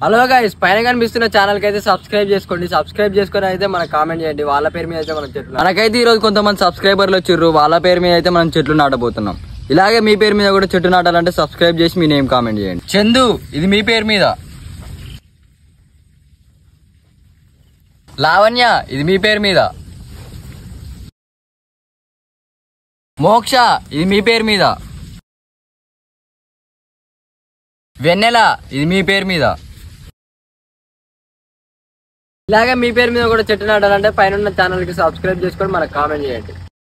Hello guys, పైన కనిపిస్తున్న channel కి అయితే సబ్స్క్రైబ్ చేసుకోండి. సబ్స్క్రైబ్ చేసుకొని అయితే మనకు కామెంట్ చేయండి. వాళ్ళ పేరు మీద అయితే మనం చెట్లు, మనకైతే ఈ రోజు కొంతమంది సబ్స్క్రైబర్లు వచ్చిర్రు. వాళ్ళ పేరు మీద అయితే మనం చెట్లు నాటబోతున్నాం. ఇలాగే మీ పేరు మీద కూడా చెట్టు నాటాలంటే సబ్స్క్రైబ్ చేసి మీ నేమ్ కామెంట్ చేయండి. చందు, ఇది మీ పేరు మీద. లావణ్య, ఇది మీ పేరు మీద. మోక్ష, ఇది మీ పేరు మీద. వెన్నెల, ఇది మీ పేరు మీద. ఇలాగే మీ పేరు మీద కూడా చెట్టు నాటాలంటే పైన ఛానల్ కి సబ్స్క్రైబ్ చేసుకొని మనకు కామెంట్ చేయండి.